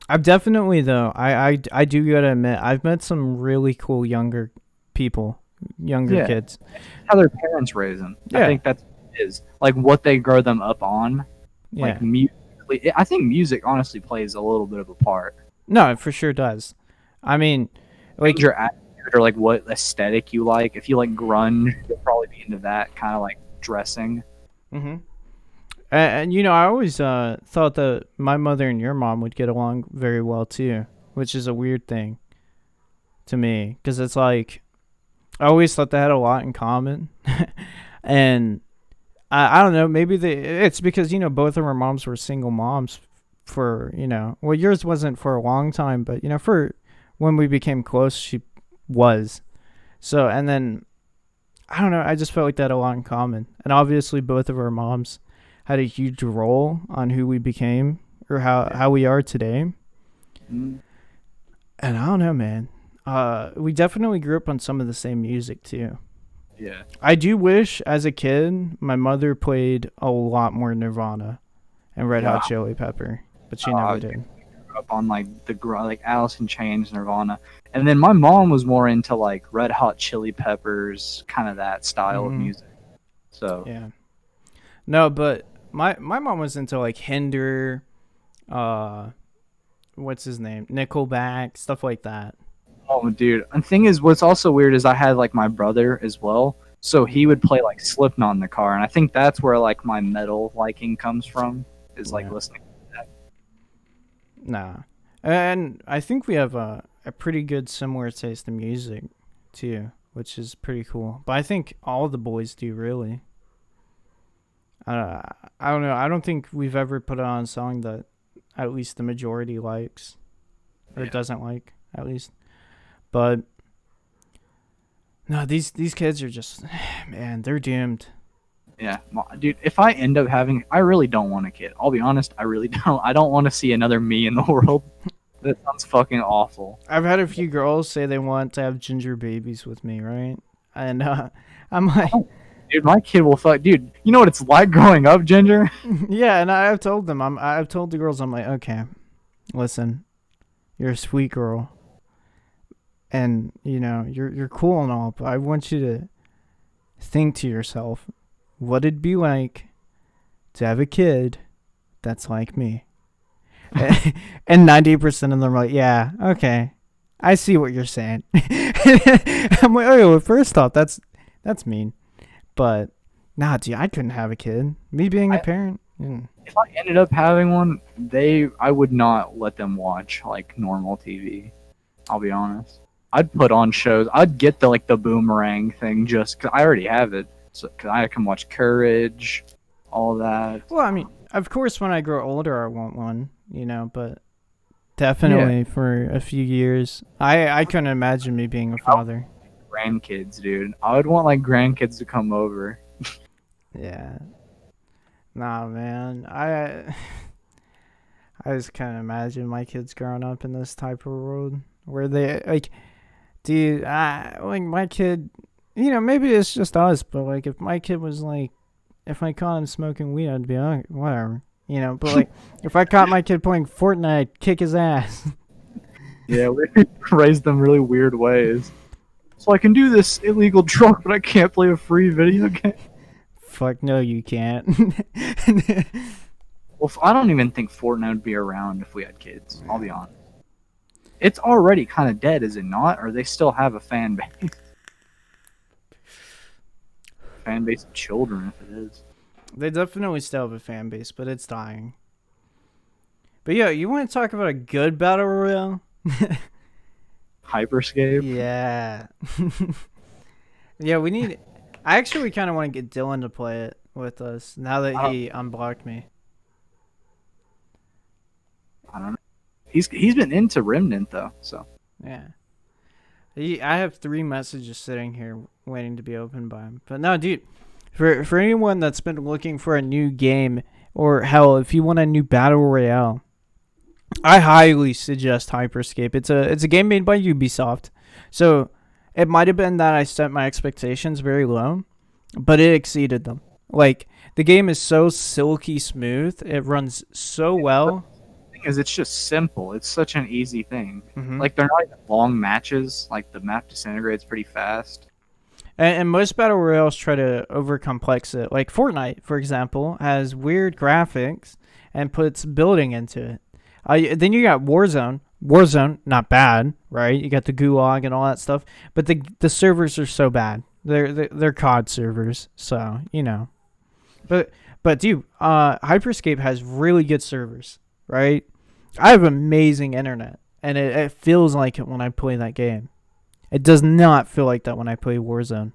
I've definitely though. I do gotta admit I've met some really cool younger people, younger Yeah. kids. How their parents raise them. Yeah. I think that's what it is. Like what they grow them up on. Yeah. Like musically, I think music honestly plays a little bit of a part. No, it for sure does. I mean, like Your attitude or like what aesthetic you like. If you like grunge, you'll probably be into that kind of like dressing. hmm and I always thought that my mother and your mom would get along very well too, which is a weird thing to me because it's like I always thought they had a lot in common, and I don't know. Maybe it's because both of our moms were single moms for well, yours wasn't for a long time, but for when we became close, she was. So and then I don't know. I just felt like that a lot in common, and obviously both of our moms had a huge role on who we became or how we are today. Mm. And I don't know, man. We definitely grew up on some of the same music too. Yeah. I do wish, as a kid, my mother played a lot more Nirvana and Red Hot Yeah. Chili Pepper, but she never I did. grew up on like like Alice in Chains, Nirvana, and then my mom was more into like Red Hot Chili Peppers, kind of that style of Hmm. music. So Yeah. No, but my mom was into like Hinder, uh, what's his name, Nickelback, stuff like that. oh, dude. And the thing is, what's also weird is I had like my brother as well, so he Mhm. would play like Slipknot in the car, and I think that's where like my metal liking comes from, is like Yeah. listening to that. Nah. And I think we have a pretty good similar taste in music too, which is pretty cool. But I think all the boys do really. Uh, I don't know. I don't think we've ever put on a song that at least the majority likes or Yeah. doesn't like at least. But no, these kids are just man, they're doomed. Yeah, dude. If I end up having, I really don't want a kid. I'll be honest. I really don't. I don't want to see another me in the world. That sounds fucking awful. I've had a few girls say they want to have ginger babies with me, right? And I'm like, Oh, dude, my kid will fuck. Dude, you know what it's like growing up, Ginger? yeah, and I've told them, I've told the girls, I'm like, okay, listen, you're a sweet girl, and you're cool and all, but I want you to think to yourself, what it'd be like to have a kid that's like me. And 90% of them are like, yeah, okay, I see what you're saying. I'm like, oh, well, first off, that's mean, but nah, dude, I couldn't have a kid. Me being a parent. If I ended up having one, I would not let them watch like normal TV. I'll be honest. I'd put on shows. I'd get the boomerang thing just 'cause I already have it. So 'cause I can watch Courage, all that. Well, I mean, of course, when I grow older, I want one, but Yeah, definitely for a few years, I couldn't imagine me being a father. grandkids, dude. I would want like grandkids to come over. Yeah. Nah, man. I just can't imagine my kids growing up in this type of world where they like, dude. Like my kid. Maybe it's just us, but like if my kid was like, if I caught him smoking weed, I'd be like, whatever. But like if I caught my kid playing Fortnite, I'd kick his ass. Yeah, we raised them really weird ways. So I can do this illegal drug, but I can't play a free video game. Fuck no, you can't. Well, I don't even think Fortnite would be around if we had kids. I'll be honest. It's already kind of dead, is it not? Or they still have a fan base? Fan base of children, if it is. They definitely still have a fan base, but it's dying. But yeah, you want to talk about a good battle royale? Hyperscape. Yeah. Yeah, we need. I actually kind of want to get Dylan to play it with us now that he unblocked me. I don't know. He's been into Remnant though, so Yeah. I have 3 messages sitting here waiting to be opened by him. But no, dude, for anyone that's been looking for a new game, or hell, if you want a new battle royale, I highly suggest Hyperscape. It's a game made by Ubisoft, so it might have been that I set my expectations very low, but it exceeded them. Like the game is so silky smooth, it runs so well. the thing is, it's just simple. It's such an easy thing. Mm-hmm. Like they're not even long matches. Like the map disintegrates pretty fast. And most battle royales try to overcomplex it. Like Fortnite, for example, has weird graphics and puts building into it. Then you got Warzone. Warzone, not bad, right? You got the gulag and all that stuff, but the servers are so bad. They're COD servers, so But dude, Hyperscape has really good servers, right? I have amazing internet, and it feels like it when I play that game. It does not feel like that when I play Warzone.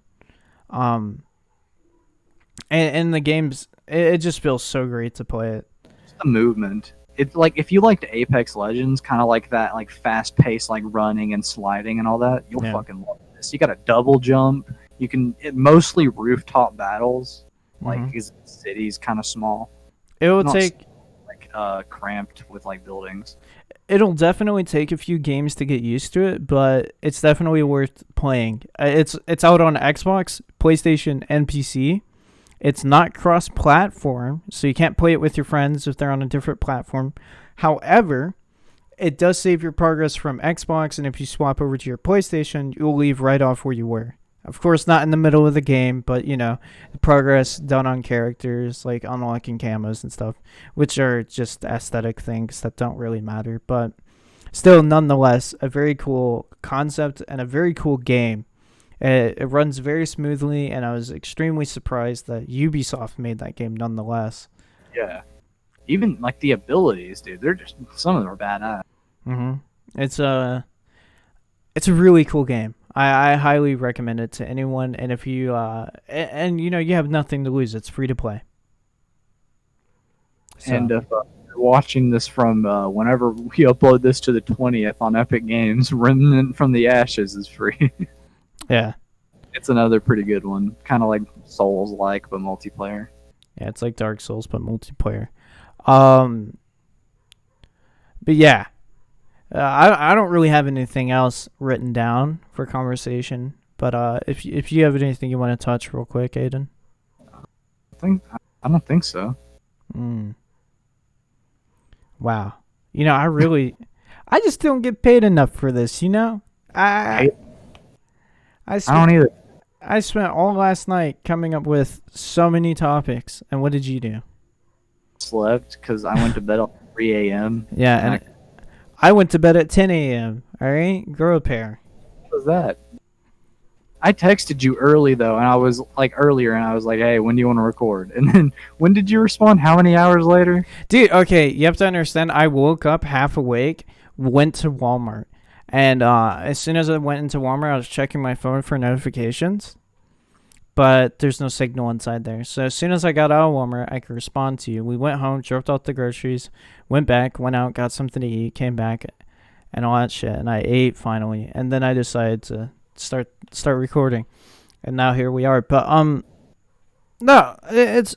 And the games, it just feels so great to play it. Just the movement. It's like if you liked Apex Legends, kind of like that, like fast paced, like running and sliding and all that, you'll Yeah. fucking love this. You got a double jump. You can mostly rooftop battles, like Hmm. because the city's kind of small, It will not take. like cramped with like buildings. It'll definitely take a few games to get used to it, but it's definitely worth playing. It's out on Xbox, PlayStation, and PC. It's not cross-platform, so you can't play it with your friends if they're on a different platform. However, it does save your progress from Xbox, and if you swap over to your PlayStation, you'll leave right off where you were. Of course, not in the middle of the game, but the progress done on characters, like unlocking camos and stuff, which are just aesthetic things that don't really matter. But still, nonetheless, a very cool concept and a very cool game. It runs very smoothly, and I was extremely surprised that Ubisoft made that game nonetheless. Yeah, even like the abilities, dude. They're just some of them are badass. Hmm. It's a it's a really cool game. I highly recommend it to anyone. And if you and you have nothing to lose, it's free to play. And So if you're watching this from whenever we upload this to the 20th on Epic Games, Remnant from the Ashes is free. yeah, It's another pretty good one, kind of like Souls like, but multiplayer. yeah, it's like Dark Souls but multiplayer. Um, but yeah, I don't really have anything else written down for conversation. But if you have anything you want to touch real quick, Aiden. I don't think so. Mm. Wow. I just don't get paid enough for this. I I I spent, don't either. I spent all last night coming up with so many topics. And what did you do? Slept because I went to bed at 3 a.m. Yeah, And and I went to bed at 10 a.m. All right, grow a pair. what was that? I texted you early though, and I was like earlier, and I was like, "Hey, when do you want to record?" And then when did you respond? How many hours later? Dude, okay, you have to understand. I woke up half awake, went to Walmart, and as soon as I went into Walmart, I was checking my phone for notifications, but there's no signal inside there. So as soon as I got out of Walmart, I could respond to you. We went home, dropped off the groceries, went back, went out, got something to eat, came back, and all that shit, and I ate finally, and then I decided to start recording, and now here we are. But no, it's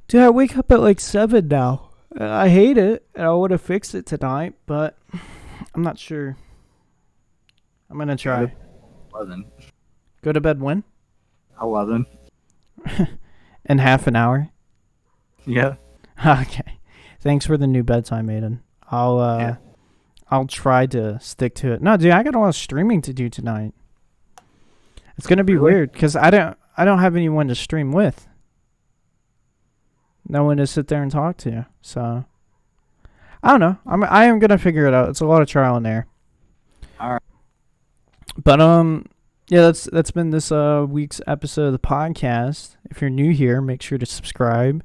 dude. I wake up at like 7 now. I hate it, and I would have fixed it tonight, but I'm not sure. I'm gonna try. 11. Go to bed when? 11. In half an hour. Yeah. Okay. Thanks for the new bedtime, Aiden. Yeah. I'll try to stick to it. No, dude, I got a lot of streaming to do tonight. It's gonna be Really? weird because I don't have anyone to stream with. No one to sit there and talk to. So I don't know. I am gonna figure it out. It's a lot of trial and error. All right. But yeah, that's been this week's episode of the podcast. If you're new here, make sure to subscribe.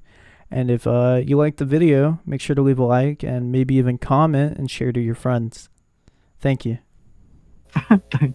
And if you like the video, make sure to leave a like and maybe even comment and share to your friends. Thank you. Thank